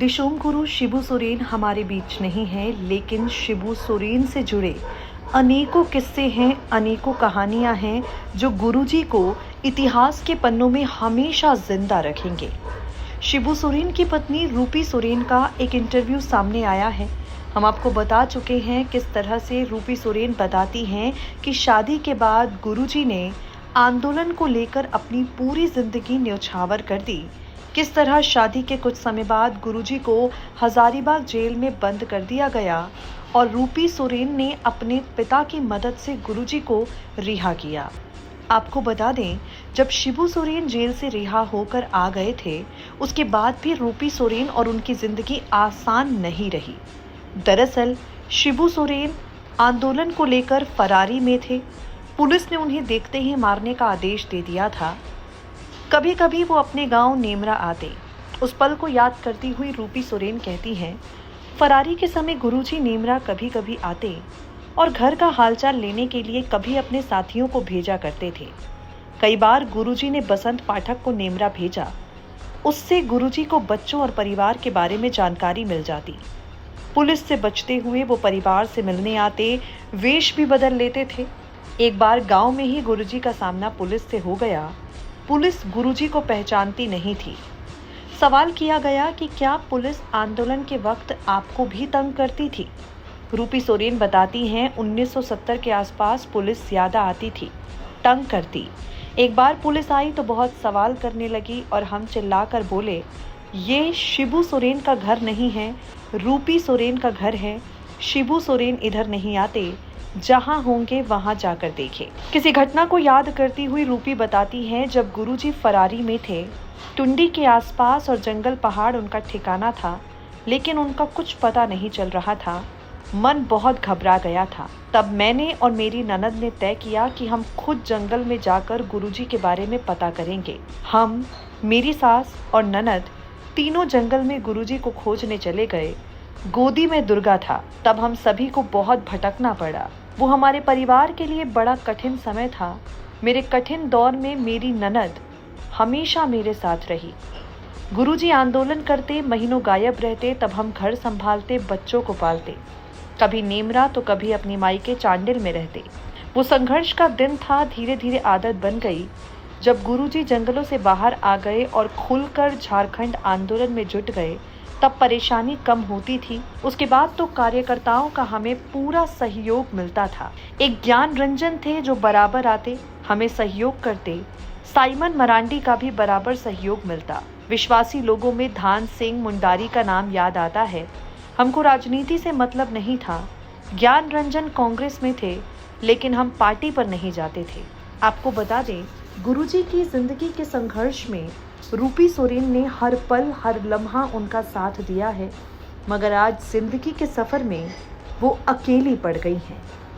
दिशोम गुरु शिबू सोरेन हमारे बीच नहीं है, लेकिन शिबू सोरेन से जुड़े अनेकों किस्से हैं, अनेकों कहानियां हैं जो गुरुजी को इतिहास के पन्नों में हमेशा जिंदा रखेंगे। शिबू सोरेन की पत्नी रूपी सोरेन का एक इंटरव्यू सामने आया है। हम आपको बता चुके हैं किस तरह से रूपी सोरेन बताती हैं कि शादी के बाद गुरुजी ने आंदोलन को लेकर अपनी पूरी जिंदगी न्यौछावर कर दी। किस तरह शादी के कुछ समय बाद गुरुजी को हजारीबाग जेल में बंद कर दिया गया और रूपी सोरेन ने अपने पिता की मदद से गुरुजी को रिहा किया। आपको बता दें, जब शिबू सोरेन जेल से रिहा होकर आ गए थे, उसके बाद भी रूपी सोरेन और उनकी जिंदगी आसान नहीं रही। दरअसल शिबू सोरेन आंदोलन को लेकर फरारी में थे। पुलिस ने उन्हें देखते ही मारने का आदेश दे दिया था। कभी कभी वो अपने गांव नेमरा आते। उस पल को याद करती हुई रूपी सोरेन कहती हैं, फरारी के समय गुरुजी नेमरा कभी कभी आते और घर का हालचाल लेने के लिए कभी अपने साथियों को भेजा करते थे। कई बार गुरुजी ने बसंत पाठक को नेमरा भेजा। उससे गुरुजी को बच्चों और परिवार के बारे में जानकारी मिल जाती। पुलिस से बचते हुए वो परिवार से मिलने आते, वेश भी बदल लेते थे। एक बार गांव में ही गुरुजी का सामना पुलिस से हो गया। पुलिस गुरुजी को पहचानती नहीं थी। सवाल किया गया कि क्या पुलिस आंदोलन के वक्त आपको भी तंग करती थी? रूपी सोरेन बताती हैं, 1970 के आसपास पुलिस ज्यादा आती थी, तंग करती। एक बार पुलिस आई तो बहुत सवाल करने लगी और हम चिल्लाकर बोले, ये शिबू सोरेन का घर नहीं है, रूपी सोरेन का घर है। शिबू सोरेन इधर नहीं आते, जहां होंगे वहां जाकर देखें। किसी घटना को याद करती हुई रूपी बताती हैं, जब गुरुजी फरारी में थे, टुंडी के आसपास और जंगल पहाड़ उनका ठिकाना था, लेकिन उनका कुछ पता नहीं चल रहा था। मन बहुत घबरा गया था। तब मैंने और मेरी ननद ने तय किया कि हम खुद जंगल में जाकर गुरुजी के बारे में पता करेंगे। हम, मेरी सास और ननद तीनों जंगल में गुरुजी को खोजने चले गए। गोदी में दुर्गा था। तब हम सभी को बहुत भटकना पड़ा। वो हमारे परिवार के लिए बड़ा कठिन समय था। मेरे कठिन दौर में मेरी ननद हमेशा मेरे साथ रही। गुरुजी आंदोलन करते, महीनों गायब रहते, तब हम घर संभालते, बच्चों को पालते। कभी नेमरा तो कभी अपनी मायके चांडिल में रहते। वो संघर्ष का दिन था। धीरे धीरे आदत बन गई। जब गुरुजी जंगलों से बाहर आ गए और खुलकर झारखंड आंदोलन में जुट गए, तब परेशानी कम होती थी। उसके बाद तो कार्यकर्ताओं का हमें पूरा सहयोग मिलता था। एक ज्ञान रंजन थे जो बराबर आते, हमें सहयोग करते। साइमन मरांडी का भी बराबर सहयोग मिलता। विश्वासी लोगों में धान सिंह मुंडारी का नाम याद आता है। हमको राजनीति से मतलब नहीं था। ज्ञान रंजन कांग्रेस में थे, लेकिन हम पार्टी पर नहीं जाते थे। आपको बता दें, गुरुजी की जिंदगी के संघर्ष में रूपी सोरेन ने हर पल हर लम्हा उनका साथ दिया है, मगर आज जिंदगी के सफर में वो अकेली पड़ गई हैं।